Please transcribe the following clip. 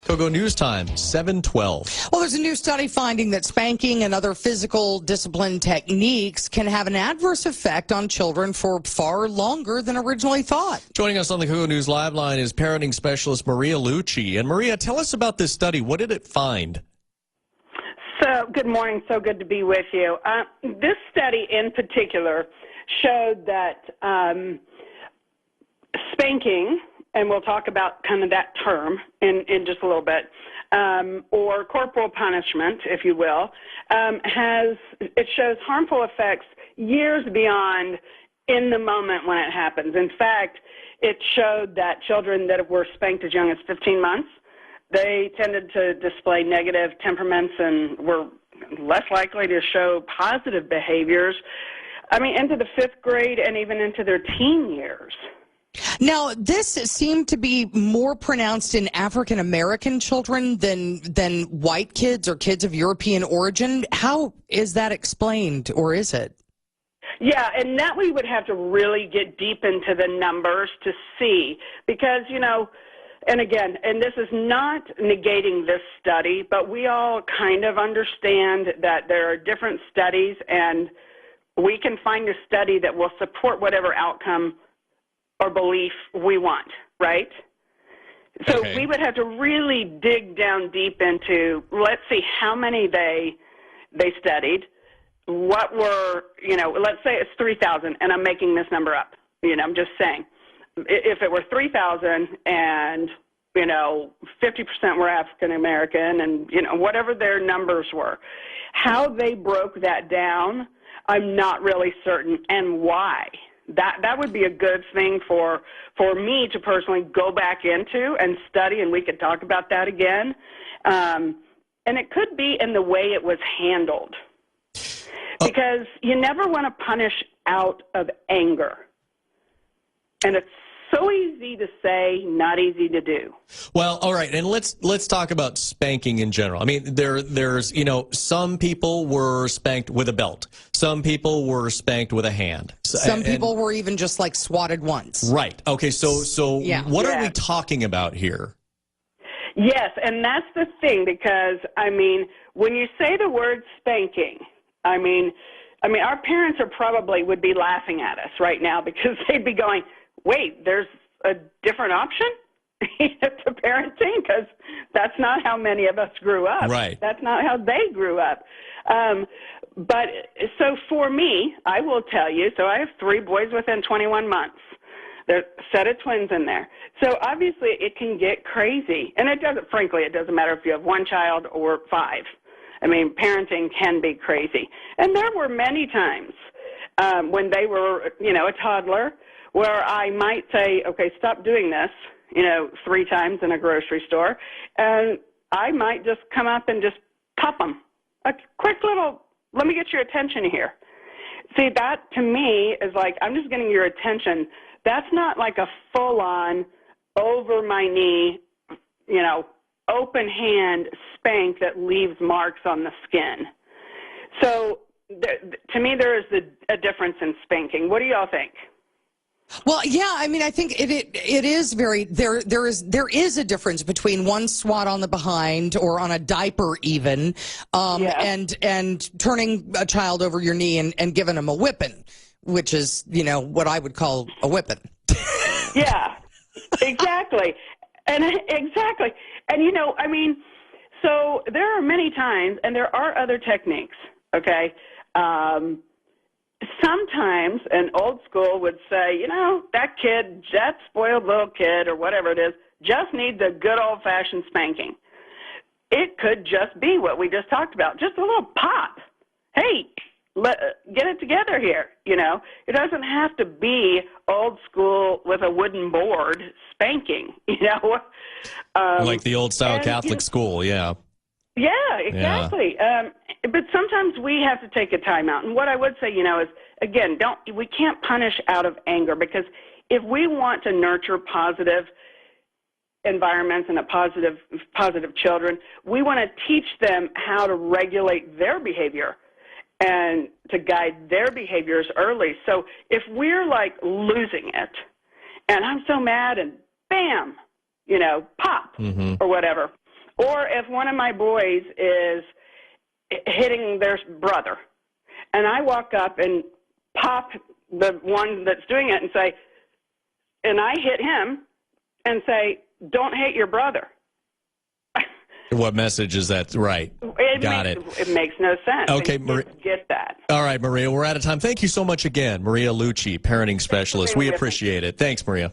Kogo News Time, 7:12. Well, there's a new study finding that spanking and other physical discipline techniques can have an adverse effect on children for far longer than originally thought. Joining us on the Kogo News Live line is parenting specialist Maria Lucé. And Maria, tell us about this study. What did it find? So, good morning. So good to be with you. This study in particular showed that spanking, and we'll talk about kind of that term in just a little bit, or corporal punishment, if you will, it shows harmful effects years beyond in the moment when it happens. In fact, it showed that children that were spanked as young as 15 months, they tended to display negative temperaments and were less likely to show positive behaviors, into the 5th grade and even into their teen years. Now, this seemed to be more pronounced in African American children than white kids or kids of European origin. How is that explained, or is it? Yeah, and that we would have to really get deep into the numbers to see, because, and again, and this is not negating this study, but we all kind of understand that there are different studies, and we can find a study that will support whatever outcome or belief we want, right? So we would have to really dig down deep into, let's see how many they studied, what were, let's say it's 3,000, and I'm making this number up, I'm just saying. If it were 3,000 and, 50% were African American and, whatever their numbers were, how they broke that down, I'm not really certain, and why. That would be a good thing for me to personally go back into and study, and we could talk about that again. And it could be in the way it was handled, because you never want to punish out of anger. And it's so easy to say, not easy to do. Well, all right, and let's talk about spanking in general. I mean, there's some people were spanked with a belt. Some people were spanked with a hand. Some people were even just like swatted once. Right. Okay, so what are we talking about here? Yes, and that's the thing, because, when you say the word spanking, our parents would be laughing at us right now, because they'd be going, wait, there's a different option to parenting, because that's not how many of us grew up. Right. That's not how they grew up. But so for me, I will tell you, so I have 3 boys within 21 months. There's a set of twins in there. So obviously it can get crazy. And it doesn't matter if you have 1 child or 5. Parenting can be crazy. And there were many times when they were, a toddler, where I might say, okay, stop doing this, 3 times in a grocery store, and I might just come up and just pop them. A quick little, let me get your attention here. See, that to me is like, I'm just getting your attention. That's not like a full-on, over my knee, open hand spank that leaves marks on the skin. So to me, there is a difference in spanking. What do y'all think? Well, yeah, I think it is very there is a difference between one swat on the behind or on a diaper even, and turning a child over your knee and giving them a whipping, which is what I would call a whipping. Yeah, exactly, and so there are many times, and there are other techniques. Okay. Sometimes an old school would say, that kid, that spoiled little kid or whatever it is, just needs a good old-fashioned spanking. It could just be what we just talked about, just a little pop. Hey, get it together here, It doesn't have to be old school with a wooden board spanking, Like the old-style Catholic school, yeah. Yeah, exactly. Yeah. But sometimes we have to take a time out. And what I would say, is, again, we can't punish out of anger, because if we want to nurture positive environments and positive children, we want to teach them how to regulate their behavior and to guide their behaviors early. So if we're like losing it, and I'm so mad, and bam, pop or whatever, Or if one of my boys is hitting their brother, and I walk up and pop the one that's doing it and say, and I hit him and say, don't hate your brother. What message is that? Right. Got it. It makes no sense. Okay, get that. All right, Maria, we're out of time. Thank you so much again. Maria Lucé, parenting specialist. We appreciate it. Thanks, Maria.